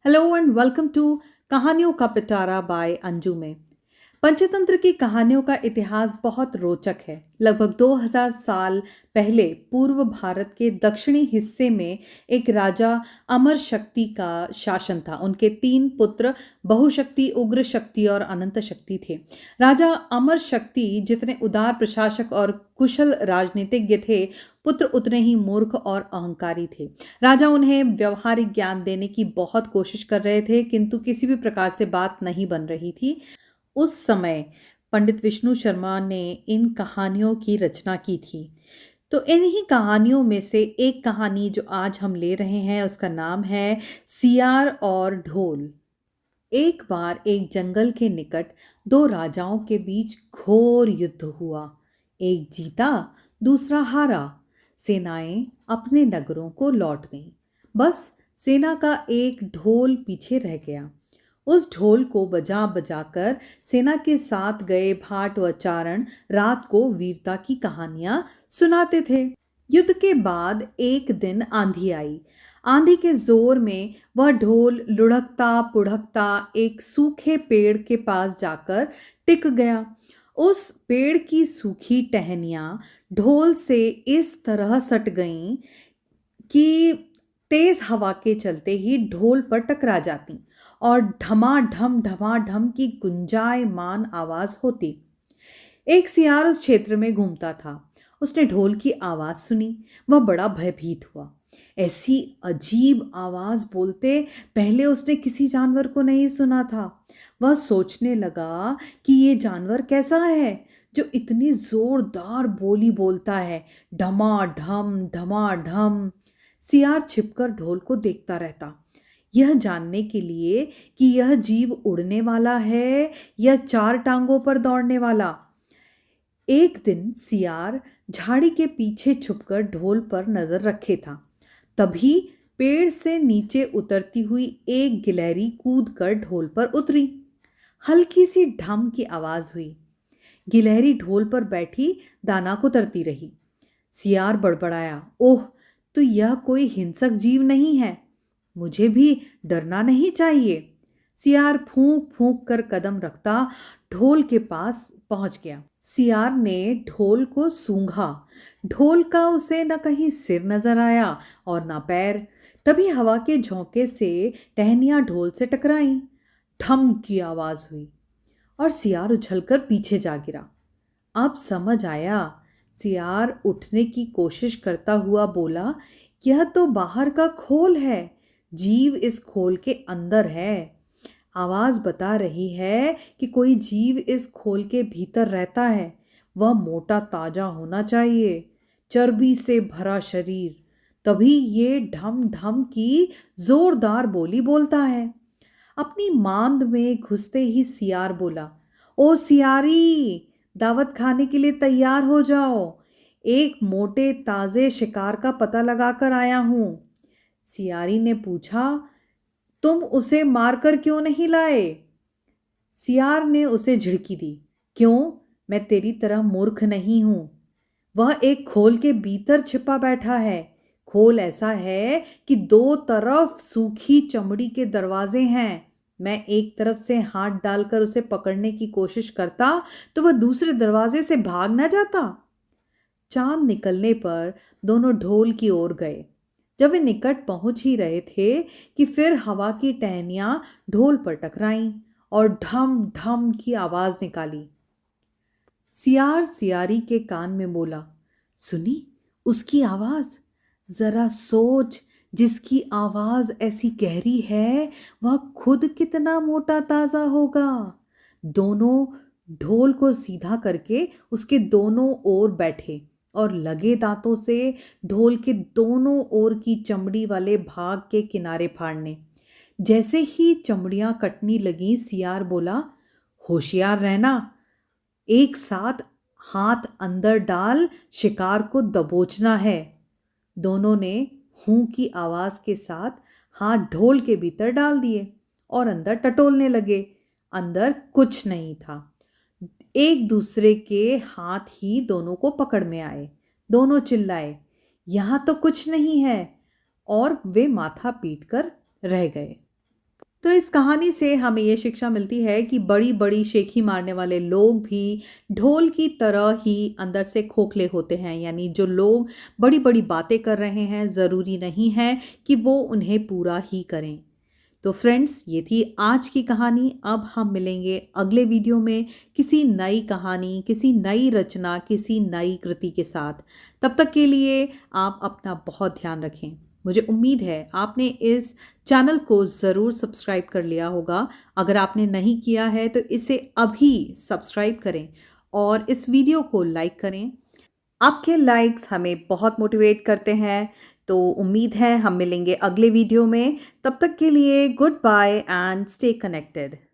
Hello and welcome to कहानियों का पिटारा bye Anju में। पंचतंत्र की कहानियों का इतिहास बहुत रोचक है। लगभग 2000 साल पहले पूर्व भारत के दक्षिणी हिस्से में एक राजा अमर शक्ति का शासन था। उनके 3 पुत्र बहुशक्ति, उग्र शक्ति और अनंत शक्ति थे। राजा अमर शक्ति जितने उदार प्रशासक और कुशल राजनीतिज्ञ थे, पुत्र उतने ही मूर्ख और अहंकारी थे। राजा उन्हें व्यवहारिक ज्ञान देने की बहुत कोशिश कर रहे थे, किंतु किसी भी प्रकार से बात नहीं बन रही थी। उस समय पंडित विष्णु शर्मा ने इन कहानियों की रचना की थी। तो इन्हीं कहानियों में से एक कहानी जो आज हम ले रहे हैं उसका नाम है सियार और ढोल। एक बार एक जंगल के निकट दो राजाओं के बीच घोर युद्ध हुआ। एक जीता, दूसरा हारा। सेनाएं अपने नगरों को लौट गईं। बस सेना का एक ढोल पीछे रह गया। उस ढोल को बजा बजाकर सेना के साथ गए भाट व चारण रात को वीरता की कहानियां सुनाते थे। युद्ध के बाद एक दिन आंधी आई। आंधी के जोर में वह ढोल लुढ़कता पुढ़कता एक सूखे पेड़ के पास जाकर टिक गया। उस पेड़ की सूखी टहनियां ढोल से इस तरह सट गईं कि तेज हवा के चलते ही ढोल पर टकरा जाती और ढमाढम की गुंजायमान आवाज होती। एक सियार उस क्षेत्र में घूमता था। उसने ढोल की आवाज सुनी। वह बड़ा भयभीत हुआ। ऐसी अजीब आवाज बोलते पहले उसने किसी जानवर को नहीं सुना था। वह सोचने लगा कि ये जानवर कैसा है जो इतनी जोरदार बोली बोलता है, ढमाढम। सियार छिपकर ढोल को देखता रहता, यह जानने के लिए कि यह जीव उड़ने वाला है या 4 टांगों पर दौड़ने वाला। एक दिन सियार झाड़ी के पीछे छुपकर ढोल पर नजर रखे था। तभी पेड़ से नीचे उतरती हुई एक गिलहरी कूदकर ढोल पर उतरी। हल्की सी ढम की आवाज हुई। गिलहरी ढोल पर बैठी दाना कुतरती रही। सियार बड़बड़ाया, ओह, तो यह कोई हिंसक जीव नहीं है। मुझे भी डरना नहीं चाहिए। सियार फूंक फूंक कर कदम रखता ढोल के पास पहुंच गया। सियार ने ढोल को सूंघा। ढोल का उसे न कहीं सिर नजर आया और न पैर। तभी हवा के झोंके से टहनियां ढोल से टकराईं। ठम की आवाज हुई और सियार उछलकर पीछे जा गिरा। अब समझ आया। सियार उठने की कोशिश करता हुआ बोला, यह तो बाहर का खोल है। जीव इस खोल के अंदर है। आवाज बता रही है कि कोई जीव इस खोल के भीतर रहता है। वह मोटा ताजा होना चाहिए, चर्बी से भरा शरीर, तभी ये ढम ढम की जोरदार बोली बोलता है। अपनी मांद में घुसते ही सियार बोला, ओ सियारी, दावत खाने के लिए तैयार हो जाओ। एक मोटे ताजे शिकार का पता लगाकर आया हूं। सियारी ने पूछा, तुम उसे मारकर क्यों नहीं लाए? सियार ने उसे झिड़की दी, क्यों? मैं तेरी तरह मूर्ख नहीं हूं। वह एक खोल के भीतर छिपा बैठा है। खोल ऐसा है कि 2 तरफ सूखी चमड़ी के दरवाजे हैं। मैं एक तरफ से हाथ डालकर उसे पकड़ने की कोशिश करता तो वह दूसरे दरवाजे से भाग न जाता। चांद निकलने पर दोनों ढोल की ओर गए। जब वे निकट पहुंच ही रहे थे कि फिर हवा की टहनियां ढोल पर टकराईं और ढम ढम की आवाज निकाली। सियार सियारी के कान में बोला, सुनी उसकी आवाज? जरा सोच, जिसकी आवाज ऐसी गहरी है वह खुद कितना मोटा ताजा होगा। दोनों ढोल को सीधा करके उसके दोनों ओर बैठे और लगे दांतों से ढोल के दोनों ओर की चमड़ी वाले भाग के किनारे फाड़ने। जैसे ही चमड़ियां कटनी लगी, सियार बोला, होशियार रहना। एक साथ हाथ अंदर डाल शिकार को दबोचना है। दोनों ने हूं की आवाज के साथ हाथ ढोल के भीतर डाल दिए और अंदर टटोलने लगे। अंदर कुछ नहीं था। एक दूसरे के हाथ ही दोनों को पकड़ में आए। दोनों चिल्लाए, यहां तो कुछ नहीं है, और वे माथा पीट कर रह गए। तो इस कहानी से हमें ये शिक्षा मिलती है कि बड़ी-बड़ी शेखी मारने वाले लोग भी ढोल की तरह ही अंदर से खोखले होते हैं। यानी जो लोग बड़ी-बड़ी बातें कर रहे हैं, ज़रूरी नहीं है कि वो उन्हें पूरा ही करें। तो फ्रेंड्स, ये थी आज की कहानी। अब हम मिलेंगे अगले वीडियो में किसी नई कहानी, किसी नई रचना, किसी नई कृति के साथ। तब तक के लिए आप अपना बहुत ध्यान रखें। मुझे उम्मीद है आपने इस चैनल को ज़रूर सब्सक्राइब कर लिया होगा। अगर आपने नहीं किया है तो इसे अभी सब्सक्राइब करें और इस वीडियो को लाइक करें। आपके लाइक्स हमें बहुत मोटिवेट करते हैं। तो उम्मीद है हम मिलेंगे अगले वीडियो में। तब तक के लिए goodbye and stay connected.